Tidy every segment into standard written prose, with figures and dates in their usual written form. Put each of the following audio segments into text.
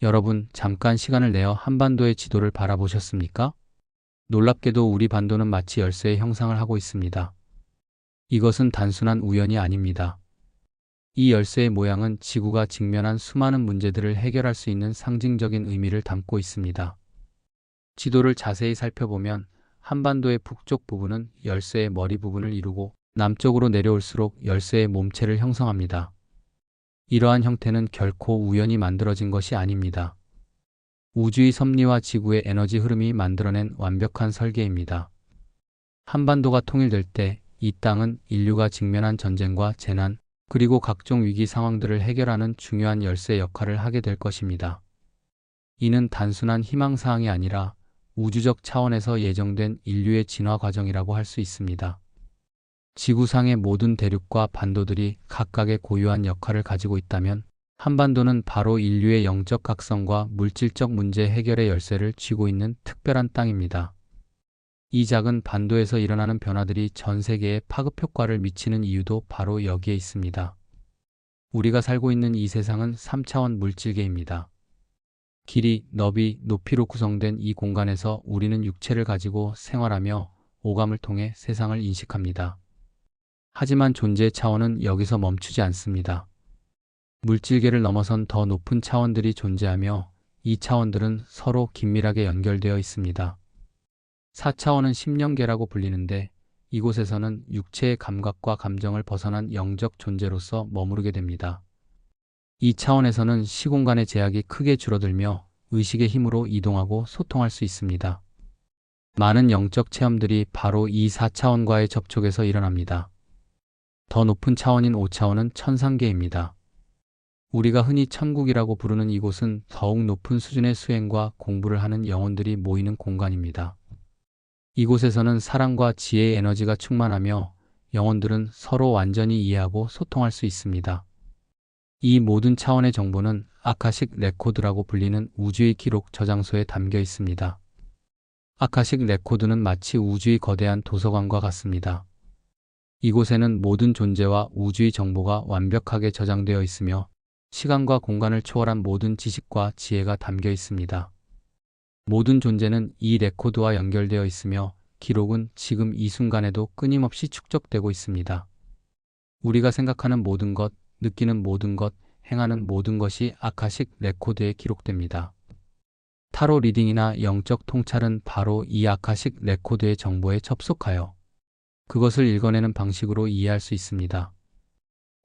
여러분, 잠깐 시간을 내어 한반도의 지도를 바라보셨습니까? 놀랍게도 우리 반도는 마치 열쇠의 형상을 하고 있습니다. 이것은 단순한 우연이 아닙니다. 이 열쇠의 모양은 지구가 직면한 수많은 문제들을 해결할 수 있는 상징적인 의미를 담고 있습니다. 지도를 자세히 살펴보면 한반도의 북쪽 부분은 열쇠의 머리 부분을 이루고 남쪽으로 내려올수록 열쇠의 몸체를 형성합니다. 이러한 형태는 결코 우연히 만들어진 것이 아닙니다. 우주의 섭리와 지구의 에너지 흐름이 만들어낸 완벽한 설계입니다. 한반도가 통일될 때 이 땅은 인류가 직면한 전쟁과 재난, 그리고 각종 위기 상황들을 해결하는 중요한 열쇠 역할을 하게 될 것입니다. 이는 단순한 희망사항이 아니라 우주적 차원에서 예정된 인류의 진화 과정이라고 할 수 있습니다. 지구상의 모든 대륙과 반도들이 각각의 고유한 역할을 가지고 있다면 한반도는 바로 인류의 영적 각성과 물질적 문제 해결의 열쇠를 쥐고 있는 특별한 땅입니다. 이 작은 반도에서 일어나는 변화들이 전 세계에 파급 효과를 미치는 이유도 바로 여기에 있습니다. 우리가 살고 있는 이 세상은 3차원 물질계입니다. 길이, 너비, 높이로 구성된 이 공간에서 우리는 육체를 가지고 생활하며 오감을 통해 세상을 인식합니다. 하지만 존재의 차원은 여기서 멈추지 않습니다. 물질계를 넘어선 더 높은 차원들이 존재하며 이 차원들은 서로 긴밀하게 연결되어 있습니다. 4차원은 심령계라고 불리는데 이곳에서는 육체의 감각과 감정을 벗어난 영적 존재로서 머무르게 됩니다. 이 차원에서는 시공간의 제약이 크게 줄어들며 의식의 힘으로 이동하고 소통할 수 있습니다. 많은 영적 체험들이 바로 이 4차원과의 접촉에서 일어납니다. 더 높은 차원인 5차원은 천상계입니다. 우리가 흔히 천국이라고 부르는 이곳은 더욱 높은 수준의 수행과 공부를 하는 영혼들이 모이는 공간입니다. 이곳에서는 사랑과 지혜의 에너지가 충만하며 영혼들은 서로 완전히 이해하고 소통할 수 있습니다. 이 모든 차원의 정보는 아카식 레코드라고 불리는 우주의 기록 저장소에 담겨 있습니다. 아카식 레코드는 마치 우주의 거대한 도서관과 같습니다. 이곳에는 모든 존재와 우주의 정보가 완벽하게 저장되어 있으며 시간과 공간을 초월한 모든 지식과 지혜가 담겨 있습니다. 모든 존재는 이 레코드와 연결되어 있으며 기록은 지금 이 순간에도 끊임없이 축적되고 있습니다. 우리가 생각하는 모든 것, 느끼는 모든 것, 행하는 모든 것이 아카식 레코드에 기록됩니다. 타로 리딩이나 영적 통찰은 바로 이 아카식 레코드의 정보에 접속하여 그것을 읽어내는 방식으로 이해할 수 있습니다.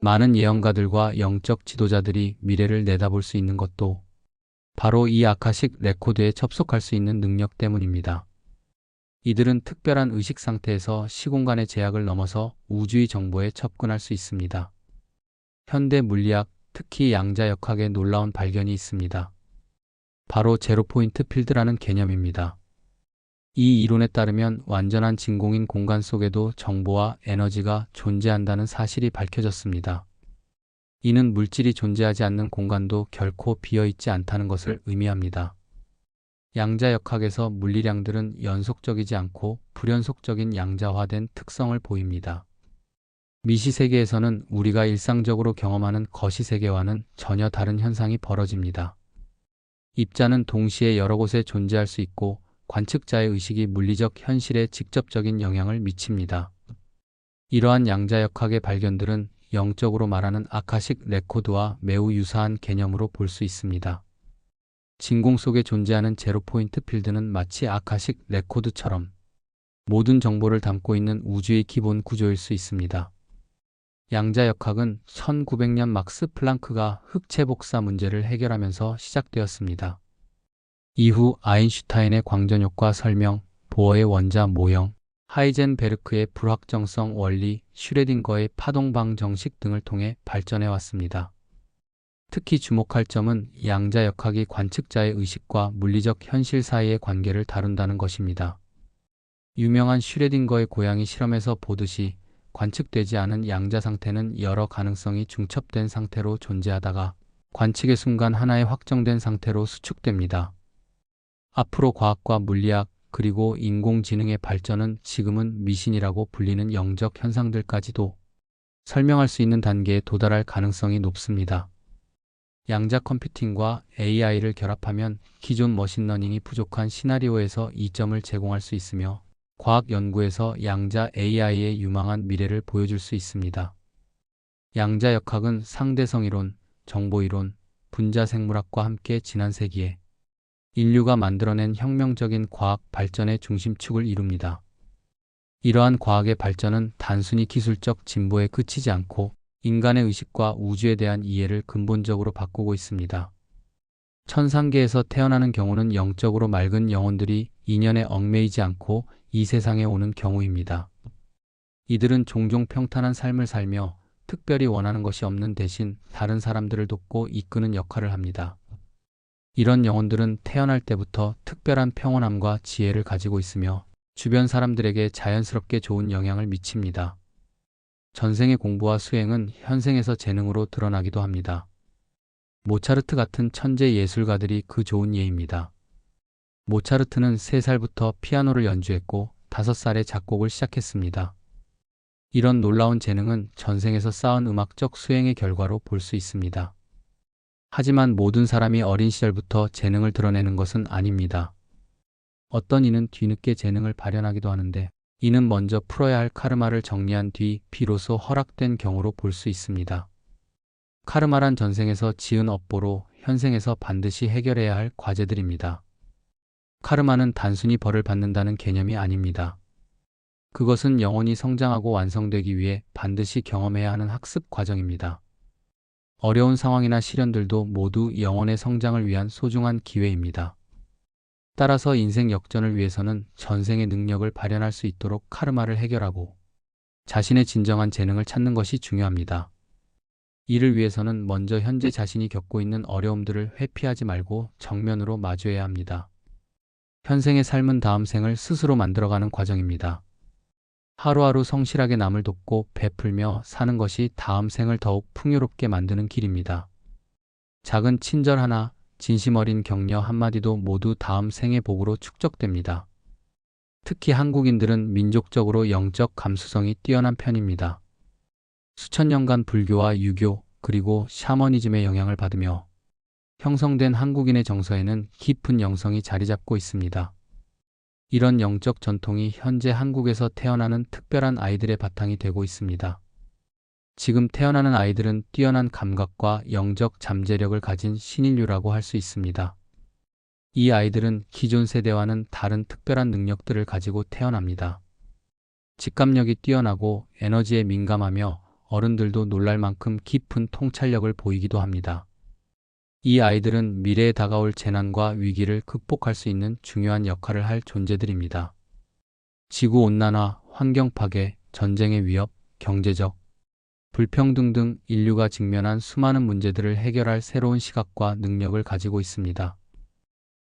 많은 예언가들과 영적 지도자들이 미래를 내다볼 수 있는 것도 바로 이 아카식 레코드에 접속할 수 있는 능력 때문입니다. 이들은 특별한 의식 상태에서 시공간의 제약을 넘어서 우주의 정보에 접근할 수 있습니다. 현대 물리학, 특히 양자역학에 놀라운 발견이 있습니다. 바로 제로포인트 필드라는 개념입니다. 이 이론에 따르면 완전한 진공인 공간 속에도 정보와 에너지가 존재한다는 사실이 밝혀졌습니다. 이는 물질이 존재하지 않는 공간도 결코 비어있지 않다는 것을 의미합니다. 양자역학에서 물리량들은 연속적이지 않고 불연속적인 양자화된 특성을 보입니다. 미시세계에서는 우리가 일상적으로 경험하는 거시세계와는 전혀 다른 현상이 벌어집니다. 입자는 동시에 여러 곳에 존재할 수 있고 관측자의 의식이 물리적 현실에 직접적인 영향을 미칩니다. 이러한 양자역학의 발견들은 영적으로 말하는 아카식 레코드와 매우 유사한 개념으로 볼 수 있습니다. 진공 속에 존재하는 제로포인트 필드는 마치 아카식 레코드처럼 모든 정보를 담고 있는 우주의 기본 구조일 수 있습니다. 양자역학은 1900년 막스 플랑크가 흑체 복사 문제를 해결하면서 시작되었습니다. 이후 아인슈타인의 광전효과 설명, 보어의 원자 모형, 하이젠베르크의 불확정성 원리, 슈레딩거의 파동방 정식 등을 통해 발전해 왔습니다. 특히 주목할 점은 양자역학이 관측자의 의식과 물리적 현실 사이의 관계를 다룬다는 것입니다. 유명한 슈레딩거의 고양이 실험에서 보듯이 관측되지 않은 양자 상태는 여러 가능성이 중첩된 상태로 존재하다가 관측의 순간 하나의 확정된 상태로 수축됩니다. 앞으로 과학과 물리학, 그리고 인공지능의 발전은 지금은 미신이라고 불리는 영적 현상들까지도 설명할 수 있는 단계에 도달할 가능성이 높습니다. 양자 컴퓨팅과 AI를 결합하면 기존 머신러닝이 부족한 시나리오에서 이점을 제공할 수 있으며 과학 연구에서 양자 AI의 유망한 미래를 보여줄 수 있습니다. 양자역학은 상대성 이론, 정보 이론, 분자 생물학과 함께 지난 세기에 인류가 만들어낸 혁명적인 과학 발전의 중심축을 이룹니다. 이러한 과학의 발전은 단순히 기술적 진보에 그치지 않고 인간의 의식과 우주에 대한 이해를 근본적으로 바꾸고 있습니다. 천상계에서 태어나는 경우는 영적으로 맑은 영혼들이 인연에 얽매이지 않고 이 세상에 오는 경우입니다. 이들은 종종 평탄한 삶을 살며 특별히 원하는 것이 없는 대신 다른 사람들을 돕고 이끄는 역할을 합니다. 이런 영혼들은 태어날 때부터 특별한 평온함과 지혜를 가지고 있으며 주변 사람들에게 자연스럽게 좋은 영향을 미칩니다. 전생의 공부와 수행은 현생에서 재능으로 드러나기도 합니다. 모차르트 같은 천재 예술가들이 그 좋은 예입니다. 모차르트는 3살부터 피아노를 연주했고 5살에 작곡을 시작했습니다. 이런 놀라운 재능은 전생에서 쌓은 음악적 수행의 결과로 볼 수 있습니다. 하지만 모든 사람이 어린 시절부터 재능을 드러내는 것은 아닙니다. 어떤 이는 뒤늦게 재능을 발현하기도 하는데 이는 먼저 풀어야 할 카르마를 정리한 뒤 비로소 허락된 경우로 볼 수 있습니다. 카르마란 전생에서 지은 업보로 현생에서 반드시 해결해야 할 과제들입니다. 카르마는 단순히 벌을 받는다는 개념이 아닙니다. 그것은 영혼이 성장하고 완성되기 위해 반드시 경험해야 하는 학습 과정입니다. 어려운 상황이나 시련들도 모두 영혼의 성장을 위한 소중한 기회입니다. 따라서 인생 역전을 위해서는 전생의 능력을 발현할 수 있도록 카르마를 해결하고 자신의 진정한 재능을 찾는 것이 중요합니다. 이를 위해서는 먼저 현재 자신이 겪고 있는 어려움들을 회피하지 말고 정면으로 마주해야 합니다. 현생의 삶은 다음 생을 스스로 만들어가는 과정입니다. 하루하루 성실하게 남을 돕고 베풀며 사는 것이 다음 생을 더욱 풍요롭게 만드는 길입니다. 작은 친절 하나, 진심 어린 격려 한마디도 모두 다음 생의 복으로 축적됩니다. 특히 한국인들은 민족적으로 영적 감수성이 뛰어난 편입니다. 수천 년간 불교와 유교 그리고 샤머니즘의 영향을 받으며 형성된 한국인의 정서에는 깊은 영성이 자리 잡고 있습니다. 이런 영적 전통이 현재 한국에서 태어나는 특별한 아이들의 바탕이 되고 있습니다. 지금 태어나는 아이들은 뛰어난 감각과 영적 잠재력을 가진 신인류라고 할 수 있습니다. 이 아이들은 기존 세대와는 다른 특별한 능력들을 가지고 태어납니다. 직감력이 뛰어나고 에너지에 민감하며 어른들도 놀랄 만큼 깊은 통찰력을 보이기도 합니다. 이 아이들은 미래에 다가올 재난과 위기를 극복할 수 있는 중요한 역할을 할 존재들입니다. 지구온난화, 환경 파괴, 전쟁의 위협, 경제적 불평등 등 인류가 직면한 수많은 문제들을 해결할 새로운 시각과 능력을 가지고 있습니다.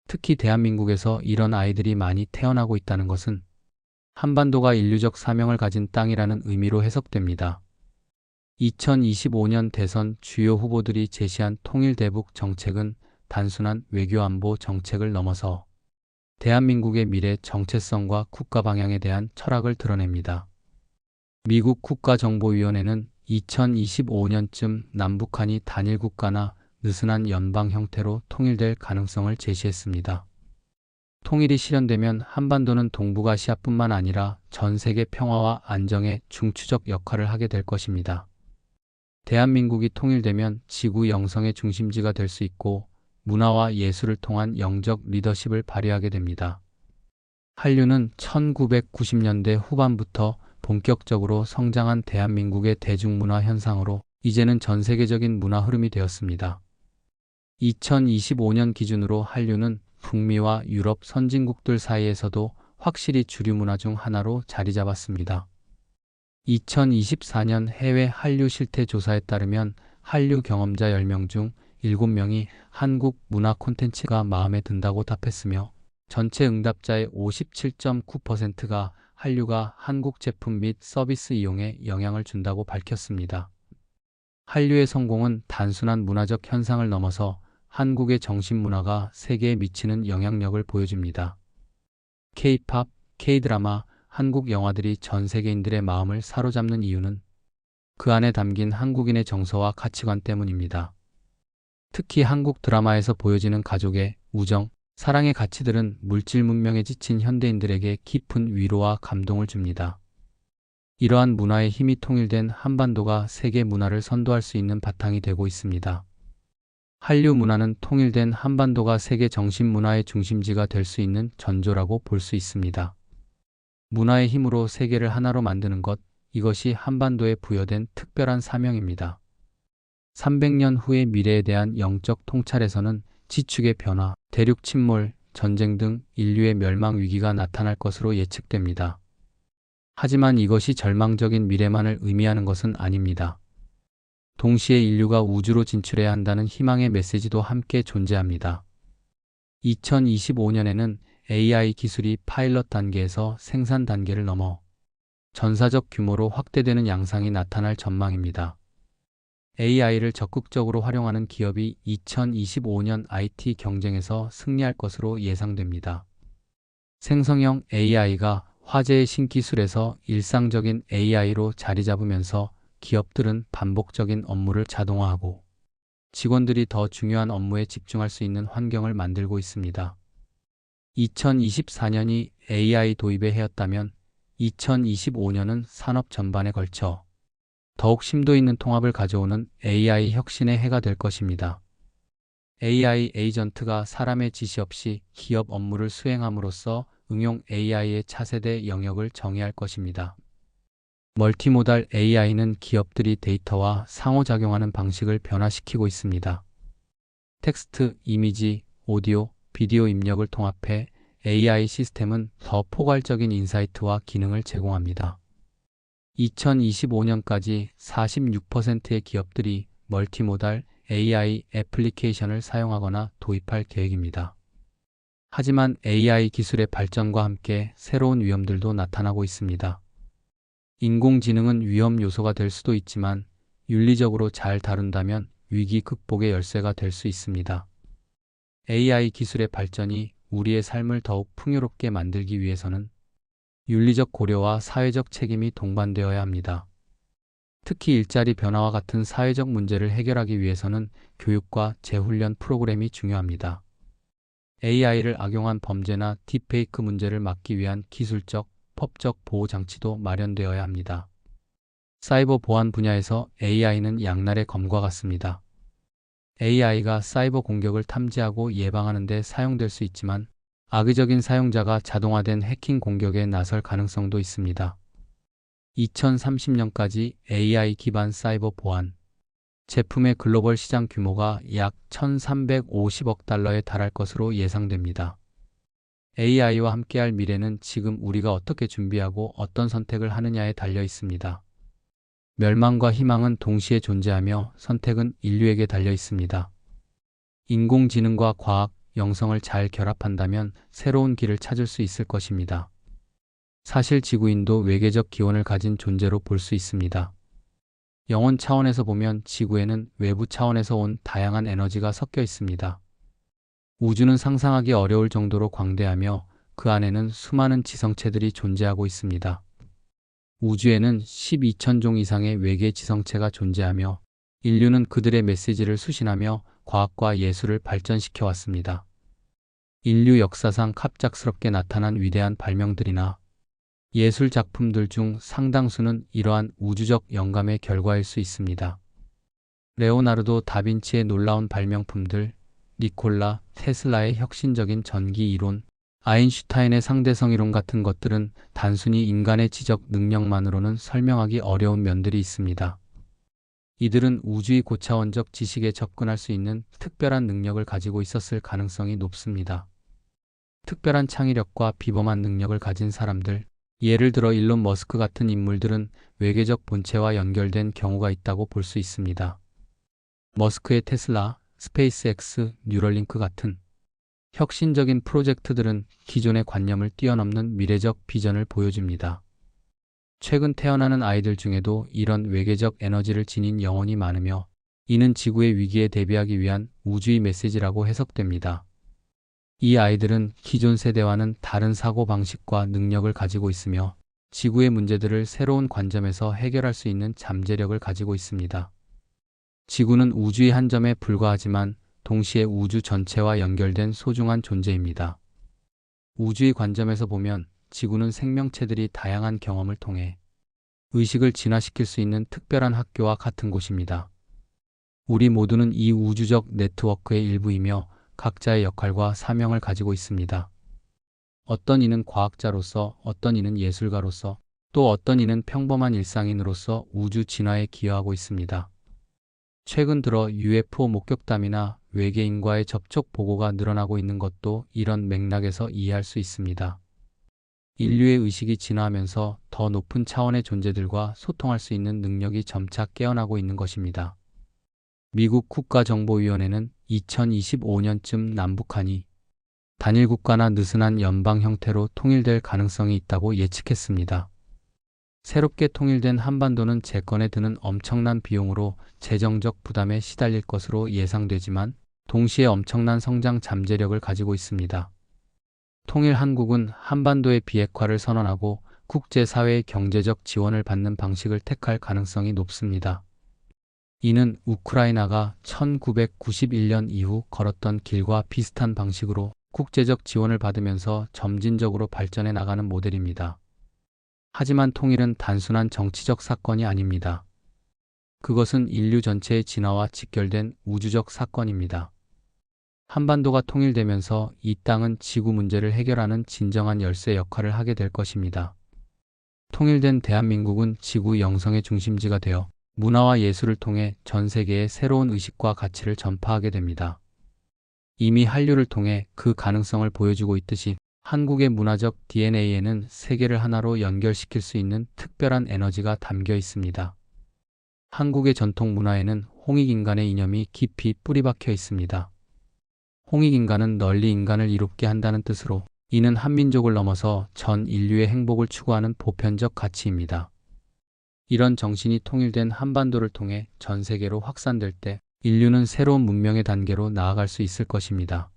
특히 대한민국에서 이런 아이들이 많이 태어나고 있다는 것은 한반도가 인류적 사명을 가진 땅이라는 의미로 해석됩니다. 2025년 대선 주요 후보들이 제시한 통일대북 정책은 단순한 외교안보 정책을 넘어서 대한민국의 미래 정체성과 국가 방향에 대한 철학을 드러냅니다. 미국 국가정보위원회는 2025년쯤 남북한이 단일 국가나 느슨한 연방 형태로 통일될 가능성을 제시했습니다. 통일이 실현되면 한반도는 동북아시아뿐만 아니라 전 세계 평화와 안정의 중추적 역할을 하게 될 것입니다. 대한민국이 통일되면 지구 영성의 중심지가 될 수 있고 문화와 예술을 통한 영적 리더십을 발휘하게 됩니다. 한류는 1990년대 후반부터 본격적으로 성장한 대한민국의 대중문화 현상으로 이제는 전 세계적인 문화 흐름이 되었습니다. 2025년 기준으로 한류는 북미와 유럽 선진국들 사이에서도 확실히 주류 문화 중 하나로 자리 잡았습니다. 2024년 해외 한류 실태 조사에 따르면 한류 경험자 10명 중 7명이 한국 문화 콘텐츠가 마음에 든다고 답했으며 전체 응답자의 57.9%가 한류가 한국 제품 및 서비스 이용에 영향을 준다고 밝혔습니다. 한류의 성공은 단순한 문화적 현상을 넘어서 한국의 정신문화가 세계에 미치는 영향력을 보여줍니다. K-팝, K-드라마, 한국 영화들이 전 세계인들의 마음을 사로잡는 이유는 그 안에 담긴 한국인의 정서와 가치관 때문입니다. 특히 한국 드라마에서 보여지는 가족의 우정, 사랑의 가치들은 물질 문명에 지친 현대인들에게 깊은 위로와 감동을 줍니다. 이러한 문화의 힘이 통일된 한반도가 세계 문화를 선도할 수 있는 바탕이 되고 있습니다. 한류 문화는 통일된 한반도가 세계 정신 문화의 중심지가 될 수 있는 전조라고 볼 수 있습니다. 문화의 힘으로 세계를 하나로 만드는 것, 이것이 한반도에 부여된 특별한 사명입니다. 300년 후의 미래에 대한 영적 통찰에서는 지축의 변화, 대륙 침몰, 전쟁 등 인류의 멸망 위기가 나타날 것으로 예측됩니다. 하지만 이것이 절망적인 미래만을 의미하는 것은 아닙니다. 동시에 인류가 우주로 진출해야 한다는 희망의 메시지도 함께 존재합니다. 2025년에는 AI 기술이 파일럿 단계에서 생산 단계를 넘어 전사적 규모로 확대되는 양상이 나타날 전망입니다. AI를 적극적으로 활용하는 기업이 2025년 IT 경쟁에서 승리할 것으로 예상됩니다. 생성형 AI가 화제의 신기술에서 일상적인 AI로 자리 잡으면서 기업들은 반복적인 업무를 자동화하고 직원들이 더 중요한 업무에 집중할 수 있는 환경을 만들고 있습니다. 2024년이 AI 도입의 해였다면 2025년은 산업 전반에 걸쳐 더욱 심도 있는 통합을 가져오는 AI 혁신의 해가 될 것입니다. AI 에이전트가 사람의 지시 없이 기업 업무를 수행함으로써 응용 AI의 차세대 영역을 정의할 것입니다. 멀티모달 AI는 기업들이 데이터와 상호작용하는 방식을 변화시키고 있습니다. 텍스트, 이미지, 오디오, 비디오 입력을 통합해 AI 시스템은 더 포괄적인 인사이트와 기능을 제공합니다. 2025년까지 46%의 기업들이 멀티모달 AI 애플리케이션을 사용하거나 도입할 계획입니다. 하지만 AI 기술의 발전과 함께 새로운 위험들도 나타나고 있습니다. 인공지능은 위험 요소가 될 수도 있지만 윤리적으로 잘 다룬다면 위기 극복의 열쇠가 될 수 있습니다. AI 기술의 발전이 우리의 삶을 더욱 풍요롭게 만들기 위해서는 윤리적 고려와 사회적 책임이 동반되어야 합니다. 특히 일자리 변화와 같은 사회적 문제를 해결하기 위해서는 교육과 재훈련 프로그램이 중요합니다. AI를 악용한 범죄나 딥페이크 문제를 막기 위한 기술적, 법적 보호 장치도 마련되어야 합니다. 사이버 보안 분야에서 AI는 양날의 검과 같습니다. AI가 사이버 공격을 탐지하고 예방하는 데 사용될 수 있지만 악의적인 사용자가 자동화된 해킹 공격에 나설 가능성도 있습니다. 2030년까지 AI 기반 사이버 보안 제품의 글로벌 시장 규모가 약 1,350억 달러에 달할 것으로 예상됩니다. AI와 함께할 미래는 지금 우리가 어떻게 준비하고 어떤 선택을 하느냐에 달려 있습니다. 멸망과 희망은 동시에 존재하며 선택은 인류에게 달려 있습니다. 인공지능과 과학, 영성을 잘 결합한다면 새로운 길을 찾을 수 있을 것입니다. 사실 지구인도 외계적 기원을 가진 존재로 볼 수 있습니다. 영혼 차원에서 보면 지구에는 외부 차원에서 온 다양한 에너지가 섞여 있습니다. 우주는 상상하기 어려울 정도로 광대하며 그 안에는 수많은 지성체들이 존재하고 있습니다. 우주에는 12,000종 이상의 외계 지성체가 존재하며 인류는 그들의 메시지를 수신하며 과학과 예술을 발전시켜 왔습니다. 인류 역사상 갑작스럽게 나타난 위대한 발명들이나 예술 작품들 중 상당수는 이러한 우주적 영감의 결과일 수 있습니다. 레오나르도 다빈치의 놀라운 발명품들, 니콜라 테슬라의 혁신적인 전기 이론, 아인슈타인의 상대성 이론 같은 것들은 단순히 인간의 지적 능력만으로는 설명하기 어려운 면들이 있습니다. 이들은 우주의 고차원적 지식에 접근할 수 있는 특별한 능력을 가지고 있었을 가능성이 높습니다. 특별한 창의력과 비범한 능력을 가진 사람들, 예를 들어 일론 머스크 같은 인물들은 외계적 본체와 연결된 경우가 있다고 볼 수 있습니다. 머스크의 테슬라, 스페이스X, 뉴럴링크 같은 혁신적인 프로젝트들은 기존의 관념을 뛰어넘는 미래적 비전을 보여줍니다. 최근 태어나는 아이들 중에도 이런 외계적 에너지를 지닌 영혼이 많으며 이는 지구의 위기에 대비하기 위한 우주의 메시지라고 해석됩니다. 이 아이들은 기존 세대와는 다른 사고방식과 능력을 가지고 있으며 지구의 문제들을 새로운 관점에서 해결할 수 있는 잠재력을 가지고 있습니다. 지구는 우주의 한 점에 불과하지만 동시에 우주 전체와 연결된 소중한 존재입니다. 우주의 관점에서 보면 지구는 생명체들이 다양한 경험을 통해 의식을 진화시킬 수 있는 특별한 학교와 같은 곳입니다. 우리 모두는 이 우주적 네트워크의 일부이며 각자의 역할과 사명을 가지고 있습니다. 어떤 이는 과학자로서, 어떤 이는 예술가로서, 또 어떤 이는 평범한 일상인으로서 우주 진화에 기여하고 있습니다. 최근 들어 UFO 목격담이나 외계인과의 접촉 보고가 늘어나고 있는 것도 이런 맥락에서 이해할 수 있습니다. 인류의 의식이 진화하면서 더 높은 차원의 존재들과 소통할 수 있는 능력이 점차 깨어나고 있는 것입니다. 미국 국가정보위원회는 2025년쯤 남북한이 단일 국가나 느슨한 연방 형태로 통일될 가능성이 있다고 예측했습니다. 새롭게 통일된 한반도는 재건에 드는 엄청난 비용으로 재정적 부담에 시달릴 것으로 예상되지만 동시에 엄청난 성장 잠재력을 가지고 있습니다. 통일 한국은 한반도의 비핵화를 선언하고 국제사회의 경제적 지원을 받는 방식을 택할 가능성이 높습니다. 이는 우크라이나가 1991년 이후 걸었던 길과 비슷한 방식으로 국제적 지원을 받으면서 점진적으로 발전해 나가는 모델입니다. 하지만 통일은 단순한 정치적 사건이 아닙니다. 그것은 인류 전체의 진화와 직결된 우주적 사건입니다. 한반도가 통일되면서 이 땅은 지구 문제를 해결하는 진정한 열쇠 역할을 하게 될 것입니다. 통일된 대한민국은 지구 영성의 중심지가 되어 문화와 예술을 통해 전 세계에 새로운 의식과 가치를 전파하게 됩니다. 이미 한류를 통해 그 가능성을 보여주고 있듯이 한국의 문화적 DNA에는 세계를 하나로 연결시킬 수 있는 특별한 에너지가 담겨 있습니다. 한국의 전통 문화에는 홍익인간의 이념이 깊이 뿌리박혀 있습니다. 홍익인간은 널리 인간을 이롭게 한다는 뜻으로 이는 한민족을 넘어서 전 인류의 행복을 추구하는 보편적 가치입니다. 이런 정신이 통일된 한반도를 통해 전 세계로 확산될 때 인류는 새로운 문명의 단계로 나아갈 수 있을 것입니다.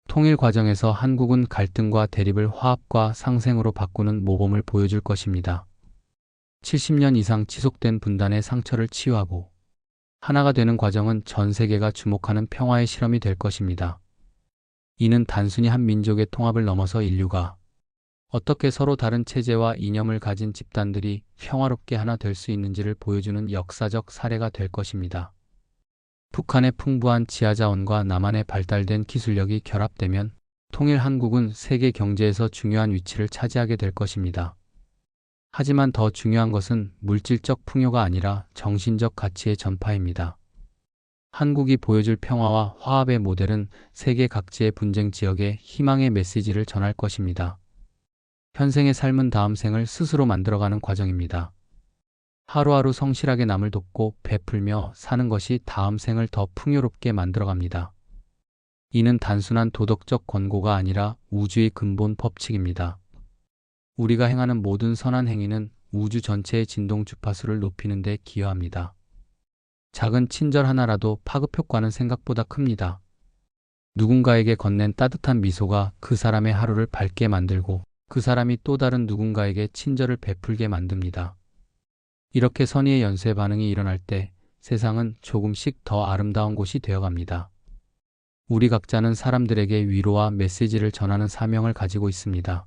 통일 과정에서 한국은 갈등과 대립을 화합과 상생으로 바꾸는 모범을 보여줄 것입니다. 70년 이상 지속된 분단의 상처를 치유하고 하나가 되는 과정은 전 세계가 주목하는 평화의 실험이 될 것입니다. 이는 단순히 한 민족의 통합을 넘어서 인류가 어떻게 서로 다른 체제와 이념을 가진 집단들이 평화롭게 하나 될 수 있는지를 보여주는 역사적 사례가 될 것입니다. 북한의 풍부한 지하자원과 남한의 발달된 기술력이 결합되면 통일 한국은 세계 경제에서 중요한 위치를 차지하게 될 것입니다. 하지만 더 중요한 것은 물질적 풍요가 아니라 정신적 가치의 전파입니다. 한국이 보여줄 평화와 화합의 모델은 세계 각지의 분쟁 지역에 희망의 메시지를 전할 것입니다. 현생의 삶은 다음 생을 스스로 만들어가는 과정입니다. 하루하루 성실하게 남을 돕고 베풀며 사는 것이 다음 생을 더 풍요롭게 만들어갑니다. 이는 단순한 도덕적 권고가 아니라 우주의 근본 법칙입니다. 우리가 행하는 모든 선한 행위는 우주 전체의 진동 주파수를 높이는 데 기여합니다. 작은 친절 하나라도 파급 효과는 생각보다 큽니다. 누군가에게 건넨 따뜻한 미소가 그 사람의 하루를 밝게 만들고 그 사람이 또 다른 누군가에게 친절을 베풀게 만듭니다. 이렇게 선의의 연쇄 반응이 일어날 때 세상은 조금씩 더 아름다운 곳이 되어갑니다. 우리 각자는 사람들에게 위로와 메시지를 전하는 사명을 가지고 있습니다.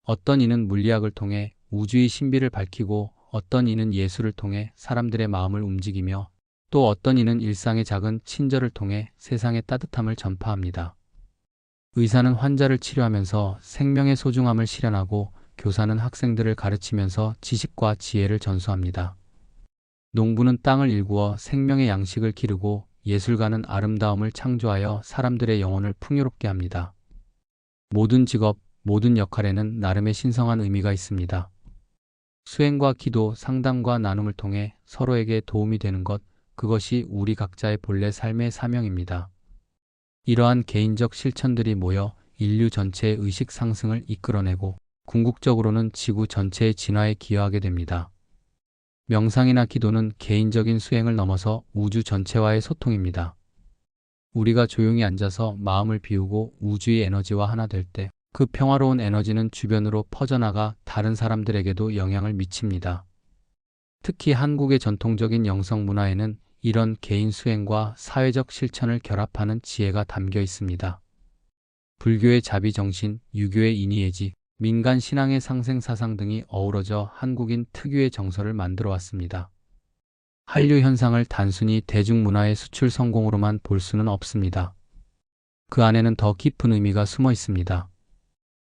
어떤 이는 물리학을 통해 우주의 신비를 밝히고 어떤 이는 예술을 통해 사람들의 마음을 움직이며 또 어떤 이는 일상의 작은 친절을 통해 세상의 따뜻함을 전파합니다. 의사는 환자를 치료하면서 생명의 소중함을 실현하고 교사는 학생들을 가르치면서 지식과 지혜를 전수합니다. 농부는 땅을 일구어 생명의 양식을 기르고 예술가는 아름다움을 창조하여 사람들의 영혼을 풍요롭게 합니다. 모든 직업, 모든 역할에는 나름의 신성한 의미가 있습니다. 수행과 기도, 상담과 나눔을 통해 서로에게 도움이 되는 것, 그것이 우리 각자의 본래 삶의 사명입니다. 이러한 개인적 실천들이 모여 인류 전체의 의식 상승을 이끌어내고 궁극적으로는 지구 전체의 진화에 기여하게 됩니다. 명상이나 기도는 개인적인 수행을 넘어서 우주 전체와의 소통입니다. 우리가 조용히 앉아서 마음을 비우고 우주의 에너지와 하나 될 때 그 평화로운 에너지는 주변으로 퍼져나가 다른 사람들에게도 영향을 미칩니다. 특히 한국의 전통적인 영성 문화에는 이런 개인 수행과 사회적 실천을 결합하는 지혜가 담겨 있습니다. 불교의 자비정신, 유교의 인의예지, 민간 신앙의 상생사상 등이 어우러져 한국인 특유의 정서를 만들어 왔습니다. 한류 현상을 단순히 대중문화의 수출 성공으로만 볼 수는 없습니다. 그 안에는 더 깊은 의미가 숨어 있습니다.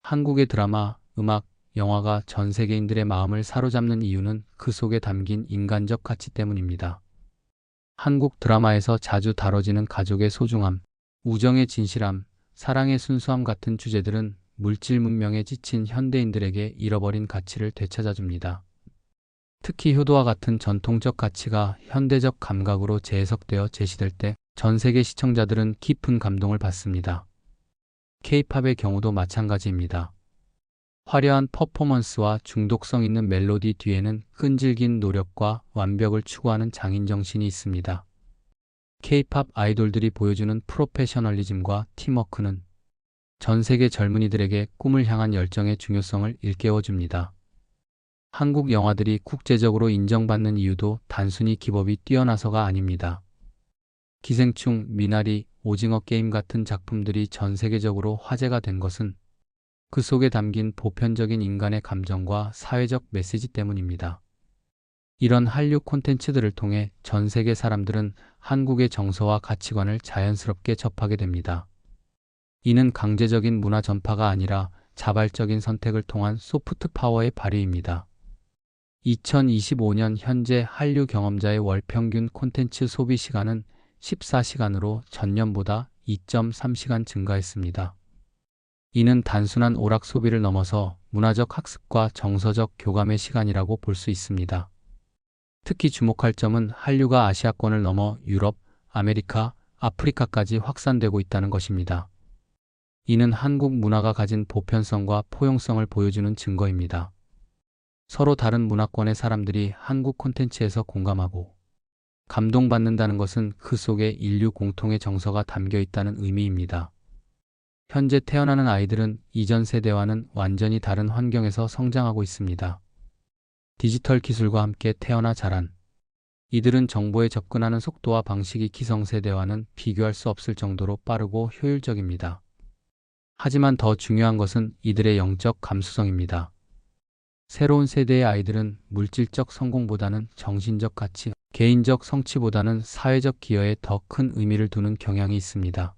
한국의 드라마, 음악, 영화가 전 세계인들의 마음을 사로잡는 이유는 그 속에 담긴 인간적 가치 때문입니다. 한국 드라마에서 자주 다뤄지는 가족의 소중함, 우정의 진실함, 사랑의 순수함 같은 주제들은 물질 문명에 지친 현대인들에게 잃어버린 가치를 되찾아줍니다. 특히 효도와 같은 전통적 가치가 현대적 감각으로 재해석되어 제시될 때 전 세계 시청자들은 깊은 감동을 받습니다. K-팝의 경우도 마찬가지입니다. 화려한 퍼포먼스와 중독성 있는 멜로디 뒤에는 끈질긴 노력과 완벽을 추구하는 장인정신이 있습니다. K-팝 아이돌들이 보여주는 프로페셔널리즘과 팀워크는 전 세계 젊은이들에게 꿈을 향한 열정의 중요성을 일깨워줍니다. 한국 영화들이 국제적으로 인정받는 이유도 단순히 기법이 뛰어나서가 아닙니다. 기생충, 미나리, 오징어 게임 같은 작품들이 전 세계적으로 화제가 된 것은 그 속에 담긴 보편적인 인간의 감정과 사회적 메시지 때문입니다. 이런 한류 콘텐츠들을 통해 전 세계 사람들은 한국의 정서와 가치관을 자연스럽게 접하게 됩니다. 이는 강제적인 문화 전파가 아니라 자발적인 선택을 통한 소프트 파워의 발휘입니다. 2025년 현재 한류 경험자의 월 평균 콘텐츠 소비 시간은 14시간으로 전년보다 2.3시간 증가했습니다. 이는 단순한 오락 소비를 넘어서 문화적 학습과 정서적 교감의 시간이라고 볼 수 있습니다. 특히 주목할 점은 한류가 아시아권을 넘어 유럽, 아메리카, 아프리카까지 확산되고 있다는 것입니다. 이는 한국 문화가 가진 보편성과 포용성을 보여주는 증거입니다. 서로 다른 문화권의 사람들이 한국 콘텐츠에서 공감하고 감동받는다는 것은 그 속에 인류 공통의 정서가 담겨 있다는 의미입니다. 현재 태어나는 아이들은 이전 세대와는 완전히 다른 환경에서 성장하고 있습니다. 디지털 기술과 함께 태어나 자란 이들은 정보에 접근하는 속도와 방식이 기성세대와는 비교할 수 없을 정도로 빠르고 효율적입니다. 하지만 더 중요한 것은 이들의 영적 감수성입니다. 새로운 세대의 아이들은 물질적 성공보다는 정신적 가치, 개인적 성취보다는 사회적 기여에 더 큰 의미를 두는 경향이 있습니다.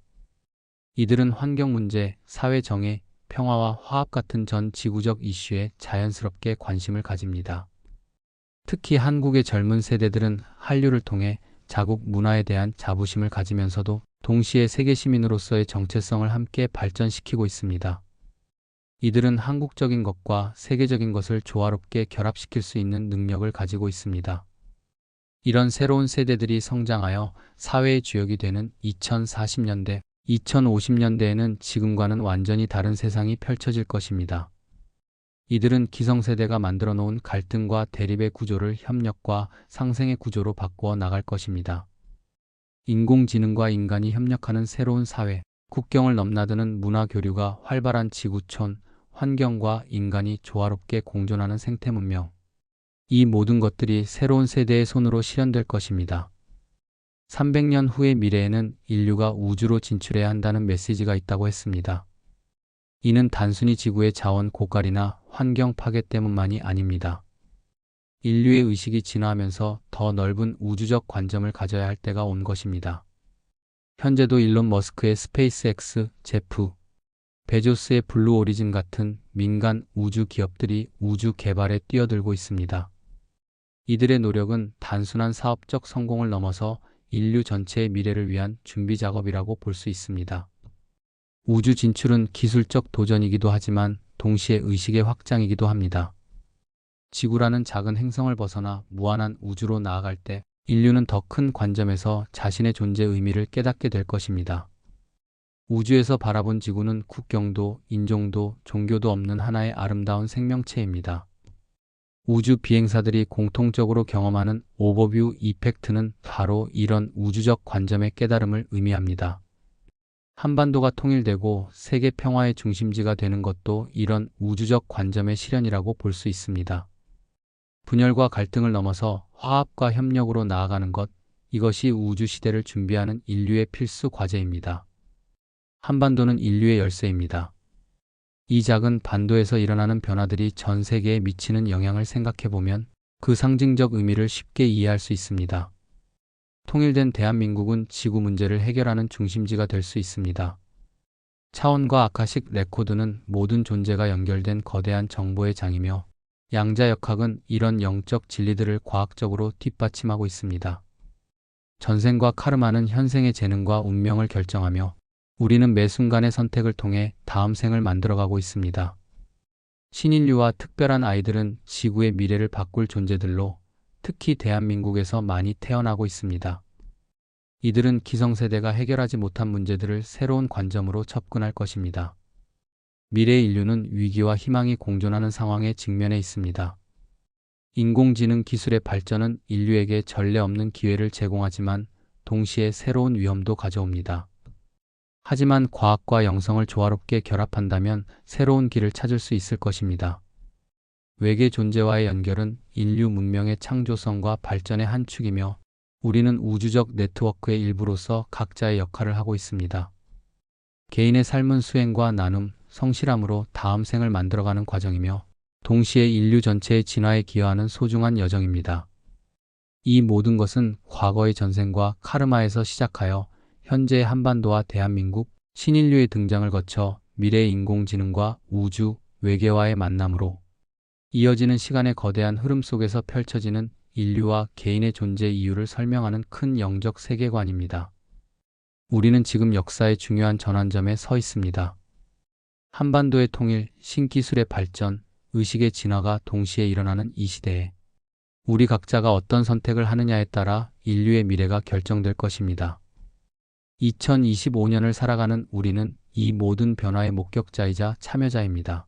이들은 환경 문제, 사회 정의, 평화와 화합 같은 전 지구적 이슈에 자연스럽게 관심을 가집니다. 특히 한국의 젊은 세대들은 한류를 통해 자국 문화에 대한 자부심을 가지면서도 동시에 세계 시민으로서의 정체성을 함께 발전시키고 있습니다. 이들은 한국적인 것과 세계적인 것을 조화롭게 결합시킬 수 있는 능력을 가지고 있습니다. 이런 새로운 세대들이 성장하여 사회의 주역이 되는 2040년대, 2050년대에는 지금과는 완전히 다른 세상이 펼쳐질 것입니다. 이들은 기성세대가 만들어 놓은 갈등과 대립의 구조를 협력과 상생의 구조로 바꾸어 나갈 것입니다. 인공지능과 인간이 협력하는 새로운 사회, 국경을 넘나드는 문화 교류가 활발한 지구촌, 환경과 인간이 조화롭게 공존하는 생태 문명. 이 모든 것들이 새로운 세대의 손으로 실현될 것입니다. 300년 후의 미래에는 인류가 우주로 진출해야 한다는 메시지가 있다고 했습니다. 이는 단순히 지구의 자원 고갈이나 환경 파괴 때문만이 아닙니다. 인류의 의식이 진화하면서 더 넓은 우주적 관점을 가져야 할 때가 온 것입니다. 현재도 일론 머스크의 스페이스X, 제프 베조스의 블루 오리진 같은 민간 우주 기업들이 우주 개발에 뛰어들고 있습니다. 이들의 노력은 단순한 사업적 성공을 넘어서 인류 전체의 미래를 위한 준비 작업이라고 볼 수 있습니다. 우주 진출은 기술적 도전이기도 하지만 동시에 의식의 확장이기도 합니다. 지구라는 작은 행성을 벗어나 무한한 우주로 나아갈 때 인류는 더 큰 관점에서 자신의 존재의 의미를 깨닫게 될 것입니다. 우주에서 바라본 지구는 국경도, 인종도, 종교도 없는 하나의 아름다운 생명체입니다. 우주 비행사들이 공통적으로 경험하는 오버뷰 이펙트는 바로 이런 우주적 관점의 깨달음을 의미합니다. 한반도가 통일되고 세계 평화의 중심지가 되는 것도 이런 우주적 관점의 실현이라고 볼 수 있습니다. 분열과 갈등을 넘어서 화합과 협력으로 나아가는 것, 이것이 우주 시대를 준비하는 인류의 필수 과제입니다. 한반도는 인류의 열쇠입니다. 이 작은 반도에서 일어나는 변화들이 전 세계에 미치는 영향을 생각해보면 그 상징적 의미를 쉽게 이해할 수 있습니다. 통일된 대한민국은 지구 문제를 해결하는 중심지가 될 수 있습니다. 차원과 아카식 레코드는 모든 존재가 연결된 거대한 정보의 장이며 양자역학은 이런 영적 진리들을 과학적으로 뒷받침하고 있습니다. 전생과 카르마는 현생의 재능과 운명을 결정하며 우리는 매 순간의 선택을 통해 다음 생을 만들어가고 있습니다. 신인류와 특별한 아이들은 지구의 미래를 바꿀 존재들로 특히 대한민국에서 많이 태어나고 있습니다. 이들은 기성세대가 해결하지 못한 문제들을 새로운 관점으로 접근할 것입니다. 미래의 인류는 위기와 희망이 공존하는 상황에 직면해 있습니다. 인공지능 기술의 발전은 인류에게 전례 없는 기회를 제공하지만 동시에 새로운 위험도 가져옵니다. 하지만 과학과 영성을 조화롭게 결합한다면 새로운 길을 찾을 수 있을 것입니다. 외계 존재와의 연결은 인류 문명의 창조성과 발전의 한 축이며 우리는 우주적 네트워크의 일부로서 각자의 역할을 하고 있습니다. 개인의 삶은 수행과 나눔, 성실함으로 다음 생을 만들어가는 과정이며 동시에 인류 전체의 진화에 기여하는 소중한 여정입니다. 이 모든 것은 과거의 전생과 카르마에서 시작하여 현재의 한반도와 대한민국, 신인류의 등장을 거쳐 미래의 인공지능과 우주, 외계와의 만남으로 이어지는 시간의 거대한 흐름 속에서 펼쳐지는 인류와 개인의 존재 이유를 설명하는 큰 영적 세계관입니다. 우리는 지금 역사의 중요한 전환점에 서 있습니다. 한반도의 통일, 신기술의 발전, 의식의 진화가 동시에 일어나는 이 시대에 우리 각자가 어떤 선택을 하느냐에 따라 인류의 미래가 결정될 것입니다. 2025년을 살아가는 우리는 이 모든 변화의 목격자이자 참여자입니다.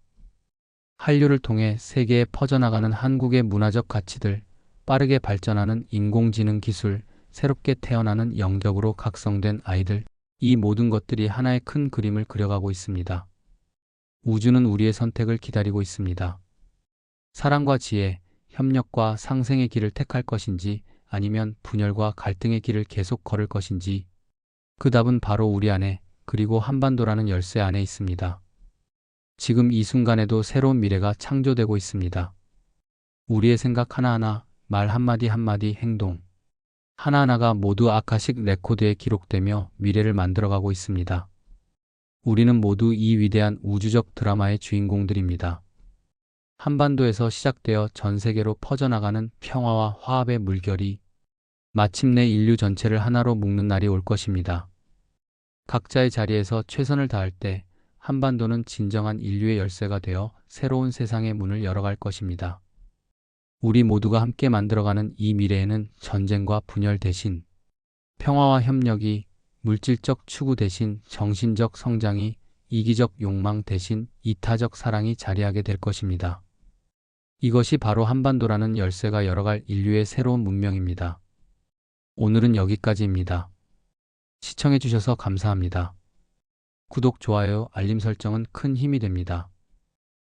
한류를 통해 세계에 퍼져나가는 한국의 문화적 가치들, 빠르게 발전하는 인공지능 기술, 새롭게 태어나는 영적으로 각성된 아이들, 이 모든 것들이 하나의 큰 그림을 그려가고 있습니다. 우주는 우리의 선택을 기다리고 있습니다. 사랑과 지혜, 협력과 상생의 길을 택할 것인지 아니면 분열과 갈등의 길을 계속 걸을 것인지 그 답은 바로 우리 안에 그리고 한반도라는 열쇠 안에 있습니다. 지금 이 순간에도 새로운 미래가 창조되고 있습니다. 우리의 생각 하나하나, 말 한마디 한마디, 행동 하나하나가 모두 아카식 레코드에 기록되며 미래를 만들어가고 있습니다. 우리는 모두 이 위대한 우주적 드라마의 주인공들입니다. 한반도에서 시작되어 전 세계로 퍼져나가는 평화와 화합의 물결이 마침내 인류 전체를 하나로 묶는 날이 올 것입니다. 각자의 자리에서 최선을 다할 때 한반도는 진정한 인류의 열쇠가 되어 새로운 세상의 문을 열어갈 것입니다. 우리 모두가 함께 만들어가는 이 미래에는 전쟁과 분열 대신 평화와 협력이, 물질적 추구 대신 정신적 성장이, 이기적 욕망 대신 이타적 사랑이 자리하게 될 것입니다. 이것이 바로 한반도라는 열쇠가 열어갈 인류의 새로운 문명입니다. 오늘은 여기까지입니다. 시청해주셔서 감사합니다. 구독, 좋아요, 알림 설정은 큰 힘이 됩니다.